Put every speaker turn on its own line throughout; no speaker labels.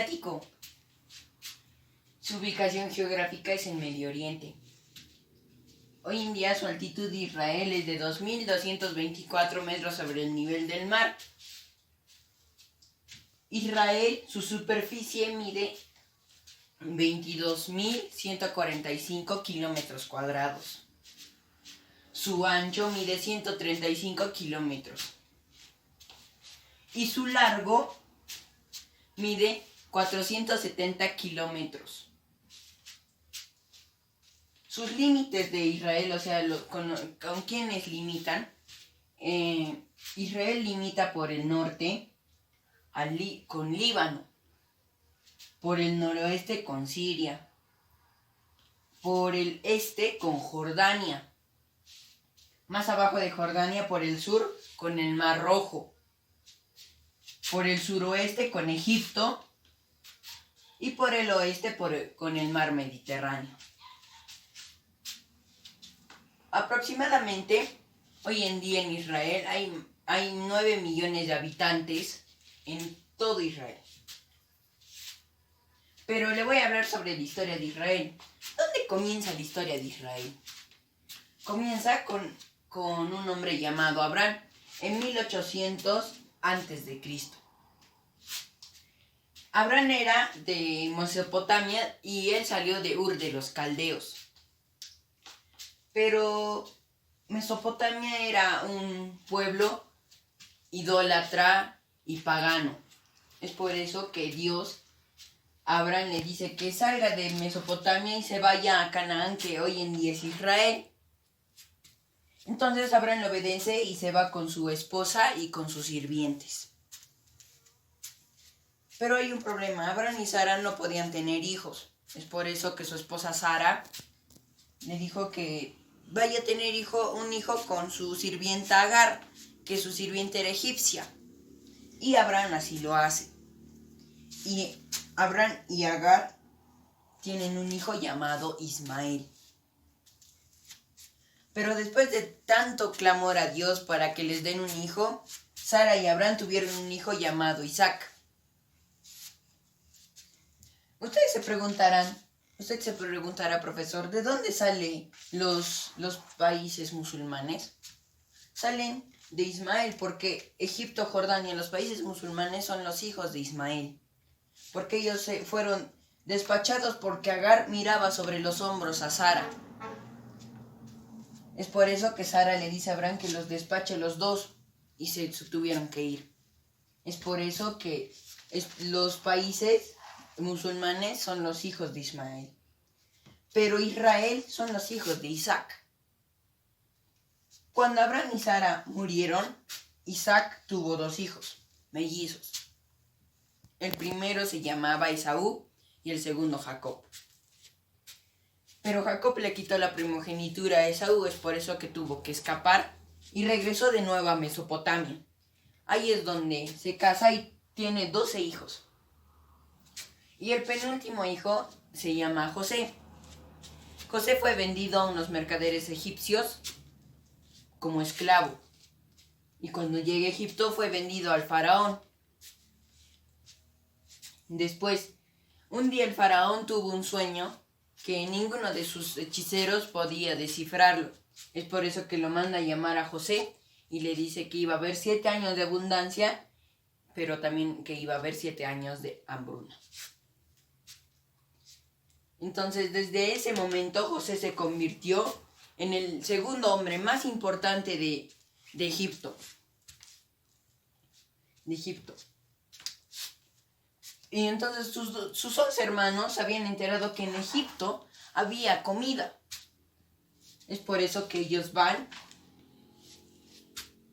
asiático. Su ubicación geográfica es en Medio Oriente. Hoy en día su altitud de Israel es de 2.224 metros sobre el nivel del mar. Israel, su superficie mide 22.145 kilómetros cuadrados. Su ancho mide 135 kilómetros. Y su largo mide 470 kilómetros. Sus límites de Israel, o sea, con quienes limitan, Israel limita por el norte con Líbano, por el noroeste con Siria, por el este con Jordania, más abajo de Jordania por el sur con el Mar Rojo, por el suroeste con Egipto y por el oeste con el Mar Mediterráneo. Aproximadamente, hoy en día en Israel hay 9 millones de habitantes en todo Israel. Pero le voy a hablar sobre la historia de Israel. ¿Dónde comienza la historia de Israel? Comienza con un hombre llamado Abraham en 1800 a.C. Abraham era de Mesopotamia y él salió de Ur de los Caldeos. Pero Mesopotamia era un pueblo idólatra y pagano. Es por eso que Dios a Abraham le dice que salga de Mesopotamia y se vaya a Canaán, que hoy en día es Israel. Entonces Abraham le obedece y se va con su esposa y con sus sirvientes. Pero hay un problema. Abraham y Sara no podían tener hijos. Es por eso que su esposa Sara le dijo que vaya a tener un hijo con su sirvienta Agar, que su sirvienta era egipcia. Y Abraham así lo hace. Y Abraham y Agar tienen un hijo llamado Ismael. Pero después de tanto clamor a Dios para que les den un hijo, Sara y Abraham tuvieron un hijo llamado Isaac. Usted se preguntará, profesor, ¿de dónde salen los países musulmanes? Salen de Ismael, porque Egipto, Jordania, los países musulmanes son los hijos de Ismael. Porque ellos fueron despachados porque Agar miraba sobre los hombros a Sara. Es por eso que Sara le dice a Abraham que los despache los dos y se tuvieron que ir. Es por eso que los países musulmanes son los hijos de Ismael. Pero Israel son los hijos de Isaac. Cuando Abraham y Sara murieron, Isaac tuvo 2 hijos, mellizos. El primero se llamaba Esaú y el segundo Jacob. Pero Jacob le quitó la primogenitura a Esaú, es por eso que tuvo que escapar y regresó de nuevo a Mesopotamia. Ahí es donde se casa y tiene 12 hijos. Y el penúltimo hijo se llama José. José fue vendido a unos mercaderes egipcios como esclavo. Y cuando llega a Egipto fue vendido al faraón. Después, un día el faraón tuvo un sueño que ninguno de sus hechiceros podía descifrarlo. Es por eso que lo manda a llamar a José y le dice que iba a haber 7 años de abundancia, pero también que iba a haber 7 años de hambruna. Entonces, desde ese momento, José se convirtió en el segundo hombre más importante de Egipto. Y entonces sus 11 hermanos habían enterado que en Egipto había comida. Es por eso que ellos van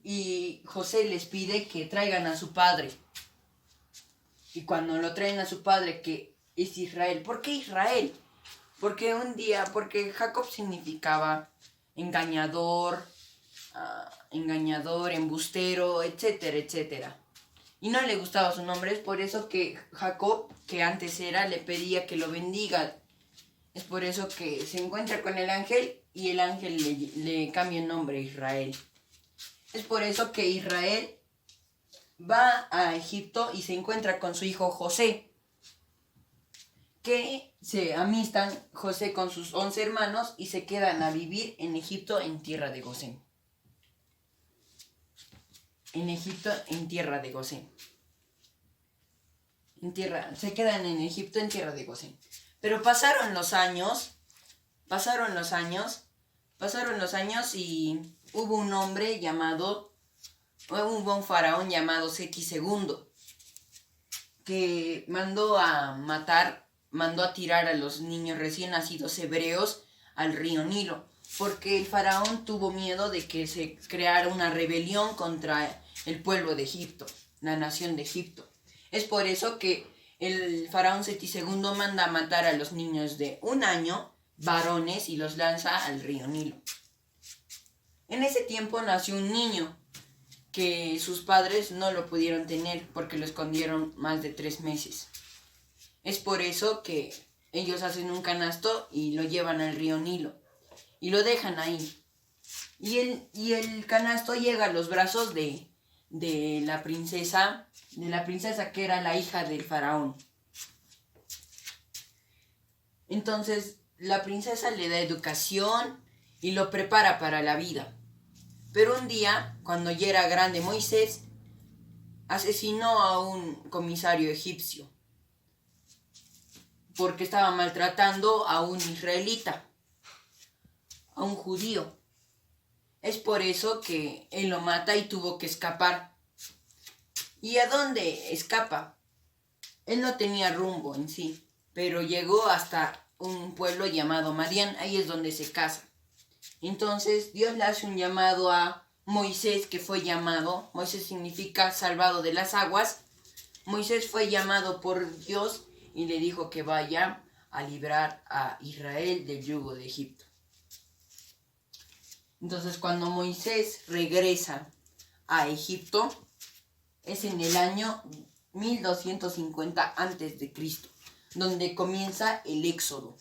y José les pide que traigan a su padre. Y cuando lo traen a su padre, que es Israel. ¿Por qué Israel? Porque Jacob significaba engañador, embustero, etcétera, etcétera. Y no le gustaba su nombre, es por eso que Jacob, que antes le pedía que lo bendiga. Es por eso que se encuentra con el ángel y el ángel le cambia el nombre a Israel. Es por eso que Israel va a Egipto y se encuentra con su hijo José. que se amistan José con sus 11 hermanos y se quedan a vivir en Egipto en tierra de Gosén. En Egipto en tierra de Gosén. Se quedan en Egipto en tierra de Gosén. Pero pasaron los años y hubo un faraón llamado Seti II que mandó a tirar a los niños recién nacidos hebreos al río Nilo, porque el faraón tuvo miedo de que se creara una rebelión contra el pueblo de Egipto, la nación de Egipto. Es por eso que el faraón Seti II manda a matar a los niños de 1 año, varones, y los lanza al río Nilo. En ese tiempo nació un niño que sus padres no lo pudieron tener porque lo escondieron más de 3 meses. Es por eso que ellos hacen un canasto y lo llevan al río Nilo y lo dejan ahí. Y el canasto llega a los brazos de la princesa que era la hija del faraón. Entonces la princesa le da educación y lo prepara para la vida. Pero un día, cuando ya era grande, Moisés asesinó a un comisario egipcio porque estaba maltratando a un israelita, a un judío. Es por eso que él lo mata y tuvo que escapar. ¿Y a dónde escapa? Él no tenía rumbo en sí, pero llegó hasta un pueblo llamado Madián. Ahí es donde se casa. Entonces Dios le hace un llamado a Moisés, Moisés significa salvado de las aguas. Moisés fue llamado por Dios y le dijo que vaya a librar a Israel del yugo de Egipto. Entonces cuando Moisés regresa a Egipto, es en el año 1250 a.C., donde comienza el éxodo.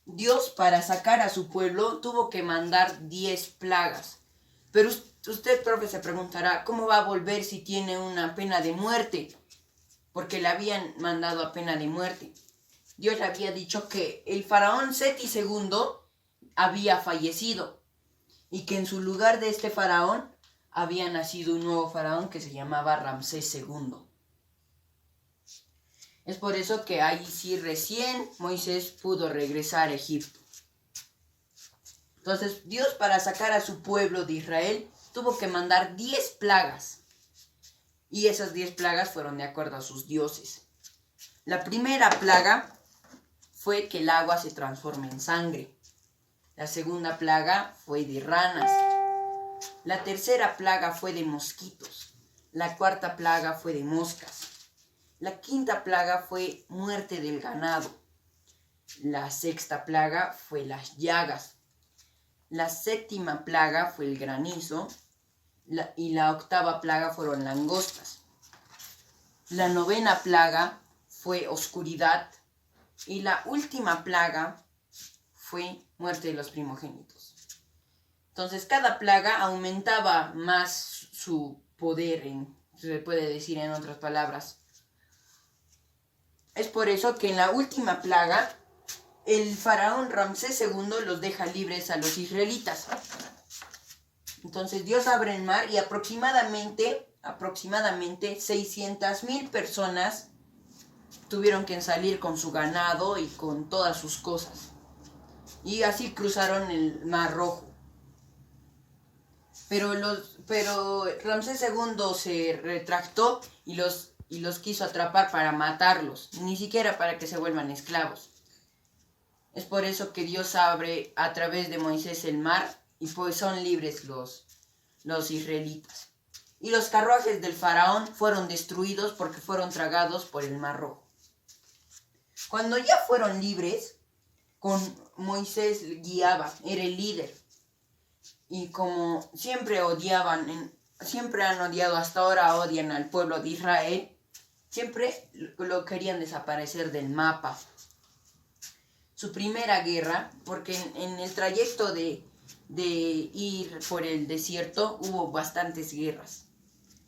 Dios, para sacar a su pueblo, tuvo que mandar 10 plagas. Pero usted, profe, se preguntará, ¿cómo va a volver si tiene una pena de muerte? Porque le habían mandado a pena de muerte. Dios le había dicho que el faraón Seti II había fallecido y que en su lugar de este faraón había nacido un nuevo faraón que se llamaba Ramsés II. Es por eso que ahí sí recién Moisés pudo regresar a Egipto. Entonces Dios, para sacar a su pueblo de Israel, tuvo que mandar 10 plagas. Y esas 10 plagas fueron de acuerdo a sus dioses. La primera plaga fue que el agua se transforme en sangre. La segunda plaga fue de ranas. La tercera plaga fue de mosquitos. La cuarta plaga fue de moscas. La quinta plaga fue muerte del ganado. La sexta plaga fue las llagas. La séptima plaga fue el granizo. Y la octava plaga fueron langostas. La novena plaga fue oscuridad. Y la última plaga fue muerte de los primogénitos. Entonces cada plaga aumentaba más su poder, se puede decir en otras palabras. Es por eso que en la última plaga, el faraón Ramsés II los deja libres a los israelitas. Entonces Dios abre el mar y aproximadamente 600,000 personas tuvieron que salir con su ganado y con todas sus cosas. Y así cruzaron el Mar Rojo. Pero Ramsés II se retractó y los quiso atrapar para matarlos, ni siquiera para que se vuelvan esclavos. Es por eso que Dios abre a través de Moisés el mar y pues son libres los israelitas. Y los carruajes del faraón fueron destruidos porque fueron tragados por el Mar Rojo. Cuando ya fueron libres, con Moisés guiaba, era el líder. Y como siempre han odiado, hasta ahora odian al pueblo de Israel, siempre lo querían desaparecer del mapa. Su primera guerra, porque en el trayecto de ir por el desierto hubo bastantes guerras.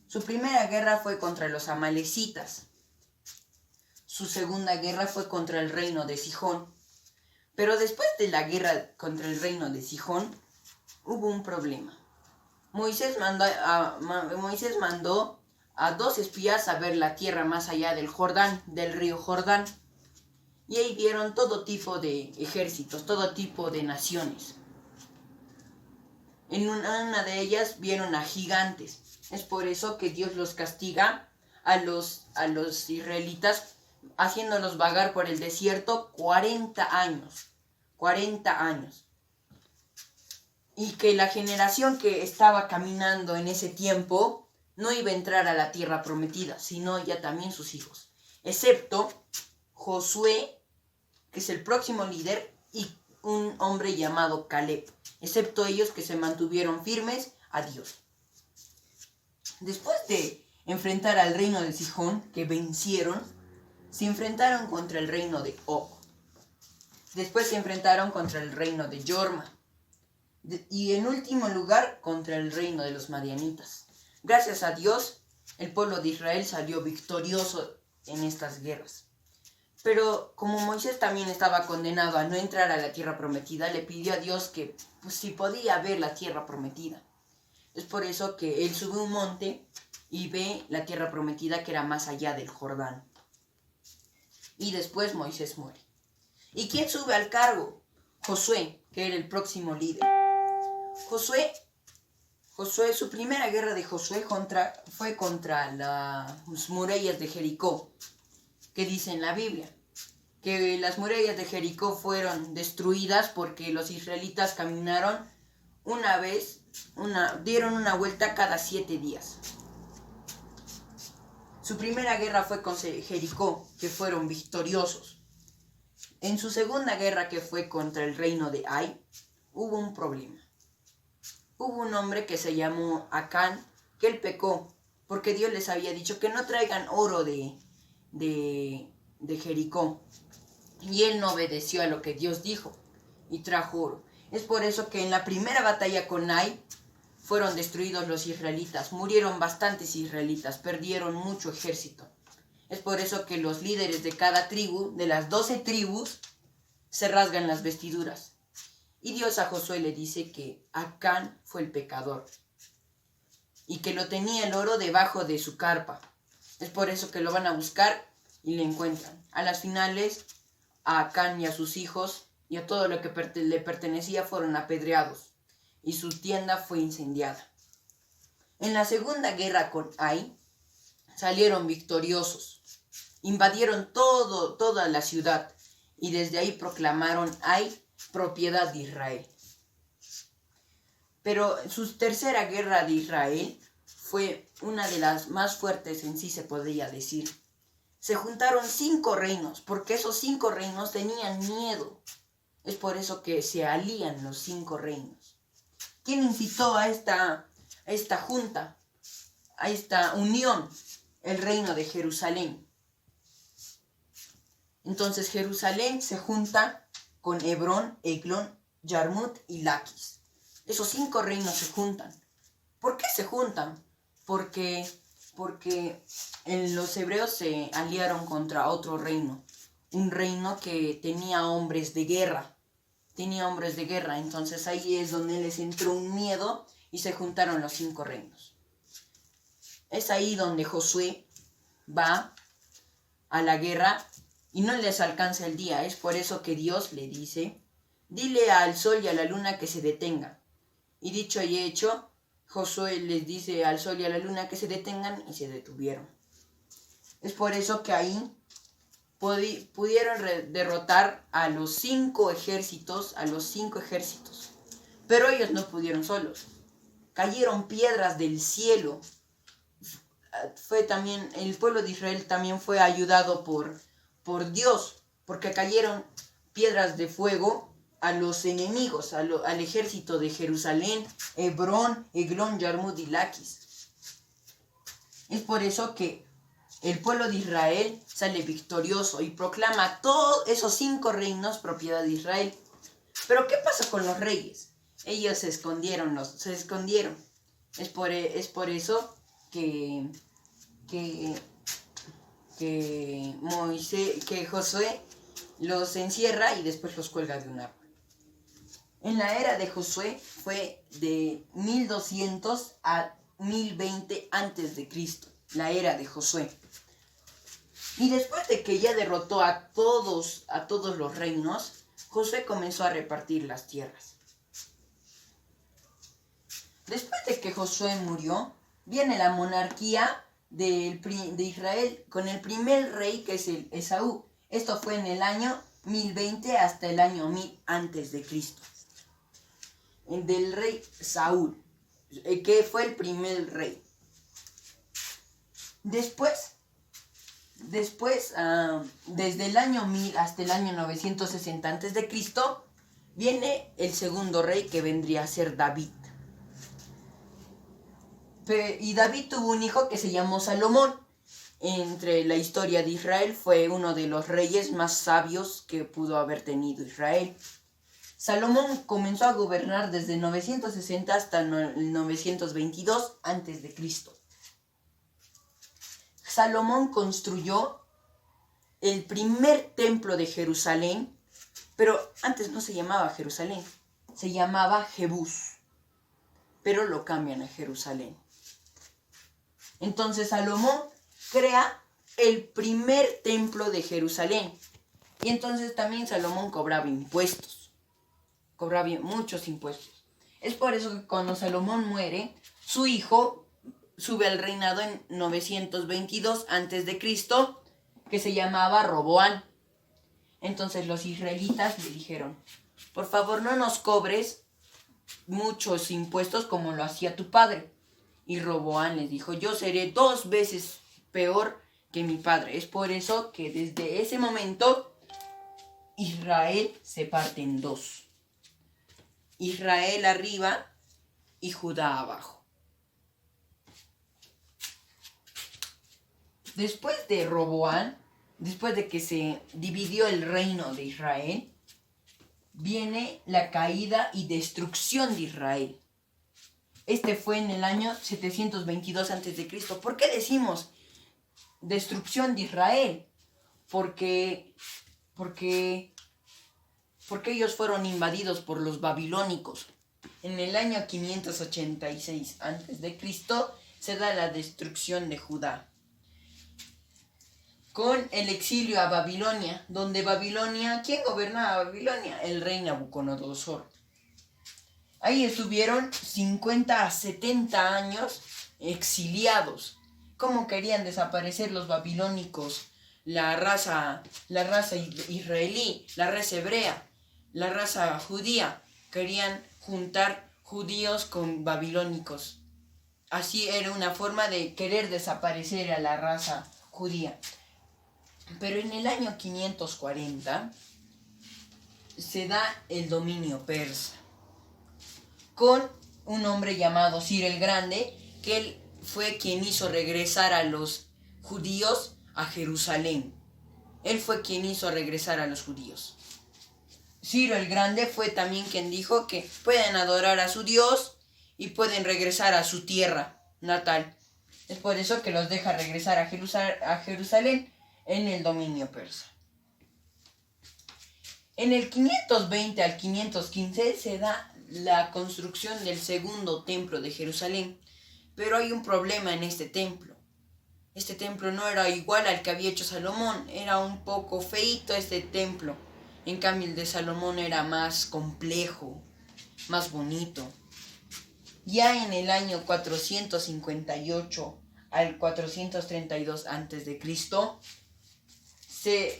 Su primera guerra fue contra los amalecitas. su segunda guerra fue contra el reino de Sihón. Pero después de la guerra contra el reino de Sihón, hubo un problema. Moisés mandó a 2 espías a ver la tierra más allá del Jordán, del río Jordán. Y ahí vieron todo tipo de ejércitos, todo tipo de naciones. En una de ellas vieron a gigantes. Es por eso que Dios los castiga a los israelitas, haciéndolos vagar por el desierto 40 años. 40 años. Y que la generación que estaba caminando en ese tiempo no iba a entrar a la tierra prometida, sino ya también sus hijos. Excepto Josué, que es el próximo líder, y un hombre llamado Caleb. Excepto ellos, que se mantuvieron firmes a Dios. Después de enfrentar al reino de Sihón, que vencieron, se enfrentaron contra el reino de Og. Después se enfrentaron contra el reino de Jorma. Y en último lugar, contra el reino de los madianitas. Gracias a Dios, el pueblo de Israel salió victorioso en estas guerras. Pero como Moisés también estaba condenado a no entrar a la tierra prometida, le pidió a Dios que si podía ver la tierra prometida. Es por eso que él sube un monte y ve la tierra prometida, que era más allá del Jordán. Y después Moisés muere. ¿Y quién sube al cargo? Josué, que era el próximo líder. Josué, su primera guerra de Josué fue contra las murallas de Jericó, que dice en la Biblia que las murallas de Jericó fueron destruidas porque los israelitas caminaron dieron una vuelta cada 7 días. Su primera guerra fue con Jericó, que fueron victoriosos. En su segunda guerra, que fue contra el reino de Ai, hubo un problema. Hubo un hombre que se llamó Acán, que él pecó, porque Dios les había dicho que no traigan oro de Jericó. Y él no obedeció a lo que Dios dijo y trajo oro. Es por eso que en la primera batalla con Ai fueron destruidos los israelitas. Murieron bastantes israelitas, perdieron mucho ejército. Es por eso que los líderes de cada tribu, de las 12 tribus, se rasgan las vestiduras. Y Dios a Josué le dice que Acán fue el pecador y que lo tenía el oro debajo de su carpa. Es por eso que lo van a buscar y le encuentran. A las finales, a Acán y a sus hijos y a todo lo que le pertenecía fueron apedreados y su tienda fue incendiada. En la segunda guerra con Ai salieron victoriosos, invadieron toda la ciudad y desde ahí proclamaron Ai propiedad de Israel. Pero su tercera guerra de Israel fue una de las más fuertes, en sí se podría decir. Se juntaron 5 reinos, porque esos 5 reinos tenían miedo. Es por eso que se alían los 5 reinos. ¿Quién incitó a esta junta, a esta unión? El reino de Jerusalén. Entonces Jerusalén se junta con Hebrón, Eglón, Yarmut y Laquis. Esos 5 reinos se juntan. ¿Por qué se juntan? Porque los hebreos se aliaron contra otro reino. Un reino que tenía hombres de guerra. Entonces ahí es donde les entró un miedo y se juntaron los 5 reinos. Es ahí donde Josué va a la guerra y no les alcanza el día. Es por eso que Dios le dice: dile al sol y a la luna que se detengan. Y dicho y hecho, Josué les dice al sol y a la luna que se detengan y se detuvieron. Es por eso que ahí pudieron derrotar a los 5 ejércitos, Pero ellos no pudieron solos. Cayeron piedras del cielo. El pueblo de Israel también fue ayudado por Dios, porque cayeron piedras de fuego a los enemigos, al ejército de Jerusalén, Hebrón, Eglón, Yarmut y Laquis. Es por eso que el pueblo de Israel sale victorioso y proclama todos esos 5 reinos propiedad de Israel. Pero ¿qué pasa con los reyes? Ellos se escondieron. Es por eso que que Josué los encierra y después los cuelga de un árbol. En la era de Josué fue de 1200 a 1020 antes de Cristo, la era de Josué. Y después de que ya derrotó a todos los reinos, Josué comenzó a repartir las tierras. Después de que Josué murió, viene la monarquía de Israel con el primer rey, que es el Esaú. Esto fue en el año 1020 hasta el año 1000 antes de Cristo. Del rey Saúl, que fue el primer rey. Después, desde el año 1000 hasta el año 960 antes de Cristo, viene el segundo rey, que vendría a ser David. Y David tuvo un hijo que se llamó Salomón. Entre la historia de Israel fue uno de los reyes más sabios que pudo haber tenido Israel. Salomón comenzó a gobernar desde 960 hasta el 922 antes de Cristo. Salomón construyó el primer templo de Jerusalén, pero antes no se llamaba Jerusalén, se llamaba Jebús, pero lo cambian a Jerusalén. Entonces Salomón crea el primer templo de Jerusalén. Y entonces también Salomón cobraba impuestos. Cobraba muchos impuestos. Es por eso que cuando Salomón muere, su hijo sube al reinado en 922 a.C., que se llamaba Roboán. Entonces los israelitas le dijeron: por favor, no nos cobres muchos impuestos como lo hacía tu padre. Y Roboán les dijo: yo seré 2 veces peor que mi padre. Es por eso que desde ese momento Israel se parte en 2. Israel arriba y Judá abajo. Después de Roboán, después de que se dividió el reino de Israel, viene la caída y destrucción de Israel. Este fue en el año 722 a.C. ¿Por qué decimos destrucción de Israel? Porque ellos fueron invadidos por los babilónicos. En el año 586 a.C. se da la destrucción de Judá, con el exilio a Babilonia, donde Babilonia, ¿quién gobernaba Babilonia? El rey Nabucodonosor. Ahí estuvieron 50 a 70 años exiliados. ¿Cómo querían desaparecer los babilónicos? La raza israelí, la raza hebrea, la raza judía. Querían juntar judíos con babilónicos. Así era una forma de querer desaparecer a la raza judía. Pero en el año 540 se da el dominio persa, con un hombre llamado Ciro el Grande, que él fue quien hizo regresar a los judíos a Jerusalén. Él fue quien hizo regresar a los judíos. Ciro el Grande fue también quien dijo que pueden adorar a su Dios y pueden regresar a su tierra natal. Es por eso que los deja regresar a Jerusalén en el dominio persa. En el 520 al 515 se da la construcción del segundo templo de Jerusalén, pero hay un problema en este templo. Este templo no era igual al que había hecho Salomón, era un poco feíto este templo. En cambio el de Salomón era más complejo, más bonito. Ya en el año 458 al 432 a.C.,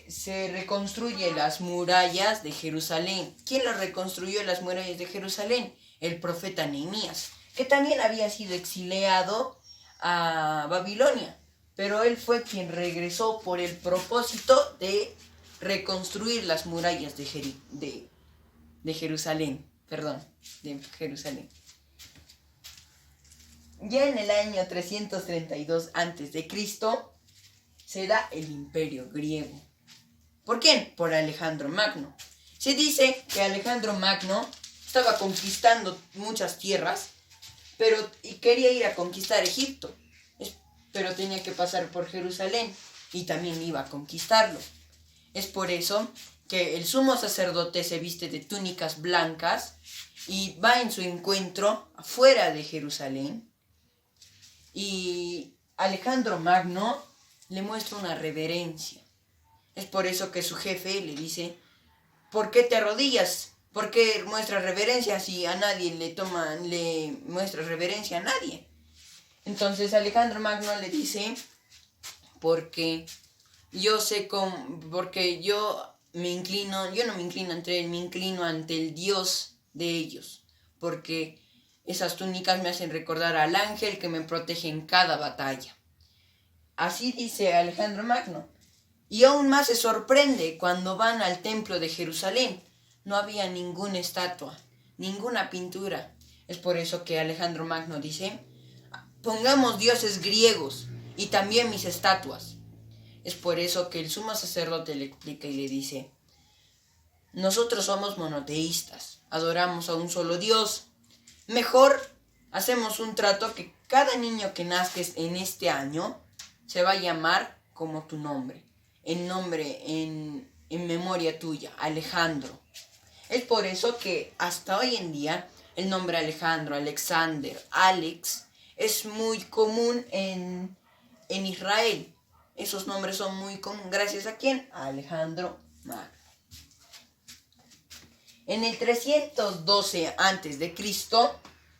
se reconstruye las murallas de Jerusalén. ¿Quién lo reconstruyó las murallas de Jerusalén? El profeta Nehemías, que también había sido exiliado a Babilonia, pero él fue quien regresó por el propósito de reconstruir las murallas de Jerusalén. Ya en el año 332 a.C., se da el Imperio griego. ¿Por quién? Por Alejandro Magno. Se dice que Alejandro Magno estaba conquistando muchas tierras, y quería ir a conquistar Egipto, pero tenía que pasar por Jerusalén. y también iba a conquistarlo. Es por eso que el sumo sacerdote se viste de túnicas blancas y va en su encuentro afuera de Jerusalén. Y Alejandro Magno le muestra una reverencia. Es por eso que su jefe le dice: ¿por qué te arrodillas? ¿Por qué muestras reverencia si a nadie le muestras reverencia a nadie? Entonces Alejandro Magno le dice: porque yo no me inclino ante él, me inclino ante el Dios de ellos, porque esas túnicas me hacen recordar al ángel que me protege en cada batalla. Así dice Alejandro Magno. Y aún más se sorprende cuando van al templo de Jerusalén. No había ninguna estatua, ninguna pintura. Es por eso que Alejandro Magno dice: pongamos dioses griegos y también mis estatuas. Es por eso que el sumo sacerdote le explica y le dice: nosotros somos monoteístas, adoramos a un solo Dios. Mejor hacemos un trato, que cada niño que nazca en este año se va a llamar como tu nombre, en memoria tuya, Alejandro. Es por eso que hasta hoy en día el nombre Alejandro, Alexander, Alex es muy común en Israel. Esos nombres son muy comunes. ¿Gracias a quién? A Alejandro Magno. En el 312 a.C.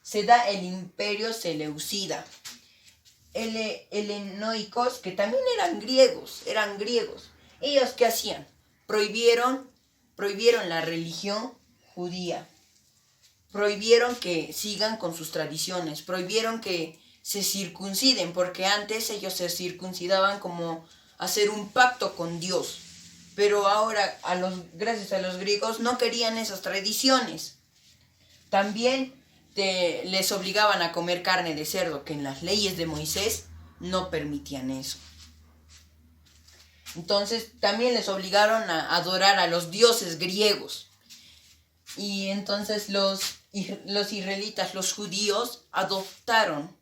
se da el imperio seleucida. Helenoicos, que también eran griegos. ¿Ellos qué hacían? Prohibieron la religión judía. Prohibieron que sigan con sus tradiciones. Prohibieron que se circunciden, porque antes ellos se circuncidaban como hacer un pacto con Dios. Pero ahora, gracias a los griegos, no querían esas tradiciones. También les obligaban a comer carne de cerdo, que en las leyes de Moisés no permitían eso. Entonces también les obligaron a adorar a los dioses griegos. Y entonces los israelitas, los judíos, adoptaron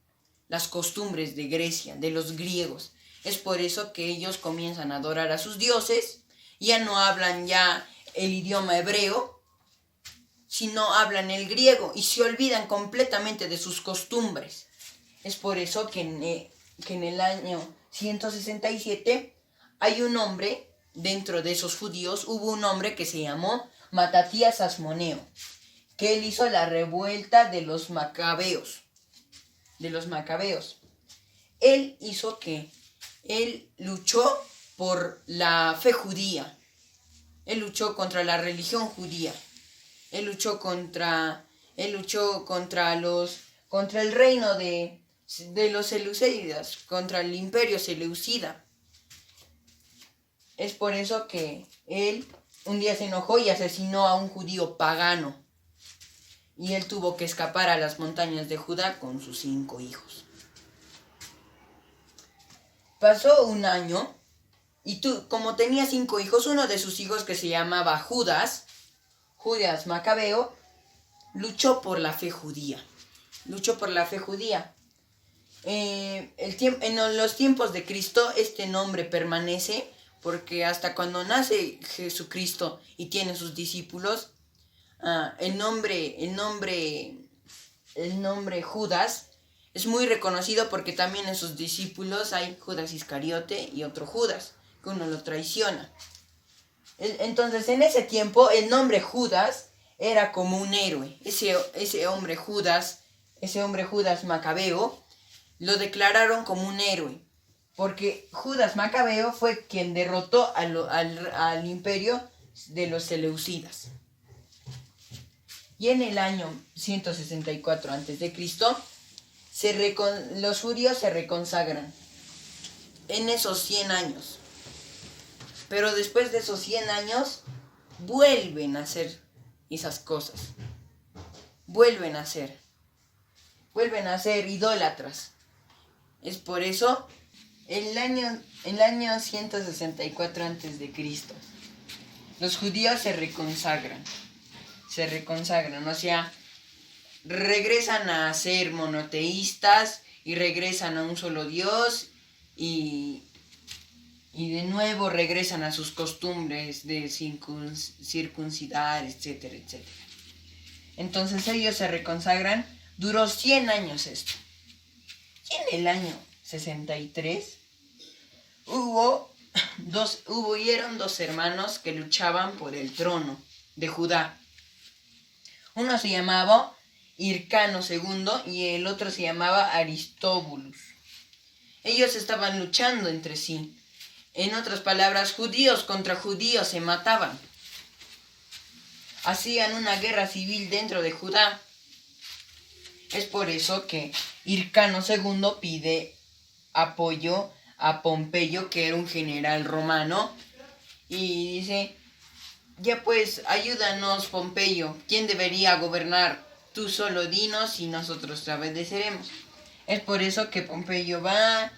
las costumbres de Grecia, de los griegos. Es por eso que ellos comienzan a adorar a sus dioses. Ya no hablan ya el idioma hebreo, sino hablan el griego y se olvidan completamente de sus costumbres. Es por eso que en el año 167 hay un hombre, dentro de esos judíos, hubo un hombre que se llamó Matatías Asmoneo, que él hizo la revuelta de los macabeos. Él luchó por la fe judía. Él luchó contra la religión judía. Él luchó contra el reino de los seleucidas, contra el imperio seleucida. Es por eso que él un día se enojó y asesinó a un judío pagano. Y él tuvo que escapar a las montañas de Judá con sus 5 hijos. Pasó un año y como tenía 5 hijos, uno de sus hijos, que se llamaba Judas Macabeo, luchó por la fe judía. En los tiempos de Cristo este nombre permanece, porque hasta cuando nace Jesucristo y tiene sus discípulos, el nombre Judas es muy reconocido, porque también en sus discípulos hay Judas Iscariote y otro Judas, que uno lo traiciona. Entonces, en ese tiempo, el nombre Judas era como un héroe. Ese hombre Judas Macabeo, lo declararon como un héroe, porque Judas Macabeo fue quien derrotó al imperio de los seleucidas. Y en el año 164 a.C., los judíos se reconsagran en esos 100 años. Pero después de esos 100 años, vuelven a hacer esas cosas. Vuelven a ser idólatras. Es por eso, el año 164 a.C., los judíos se reconsagran, o sea, regresan a ser monoteístas y regresan a un solo Dios y y de nuevo regresan a sus costumbres de circuncidar, etcétera, etcétera. Entonces ellos se reconsagran. Duró 100 años esto. Y en el año 63 hubieron dos hermanos que luchaban por el trono de Judá. Uno se llamaba Hircano II y el otro se llamaba Aristóbulus. Ellos estaban luchando entre sí. En otras palabras, judíos contra judíos se mataban. Hacían una guerra civil dentro de Judá. Es por eso que Hircano II pide apoyo a Pompeyo, que era un general romano, y dice: ya pues, ayúdanos, Pompeyo, ¿quién debería gobernar? Tú solo dinos y nosotros te obedeceremos. Es por eso que Pompeyo va,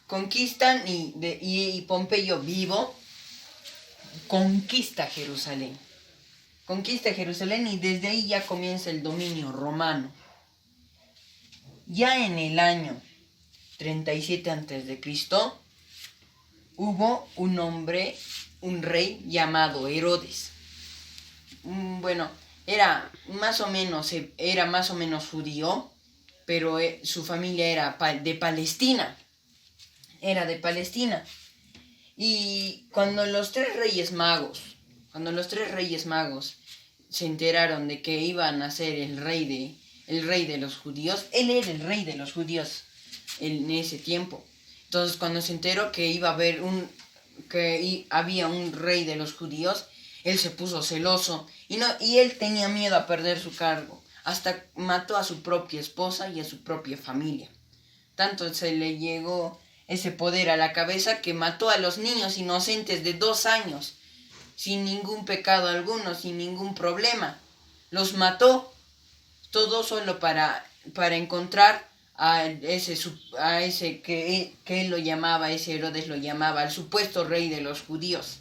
conquistan y Pompeyo vivo conquista Jerusalén. Conquista Jerusalén y desde ahí ya comienza el dominio romano. Ya en el año 37 a.C. hubo un rey llamado Herodes. Bueno, era más o menos judío, pero su familia era de Palestina. Era de Palestina. Y cuando los tres reyes magos se enteraron de que iban a ser el rey de los judíos, él era el rey de los judíos en ese tiempo. Entonces, cuando se enteró que había un rey de los judíos, él se puso celoso y él tenía miedo a perder su cargo. Hasta mató a su propia esposa y a su propia familia. Tanto se le llegó ese poder a la cabeza que mató a los niños inocentes de 2 años, sin ningún pecado alguno, sin ningún problema. Los mató, todo solo para encontrar a ese que él lo llamaba, ese Herodes lo llamaba, al supuesto rey de los judíos.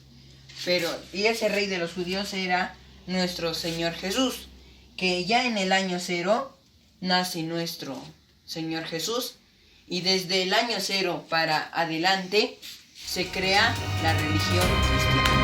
Y ese rey de los judíos era nuestro Señor Jesús, que ya en el año 0 nace nuestro Señor Jesús, y desde el año 0 para adelante se crea la religión cristiana.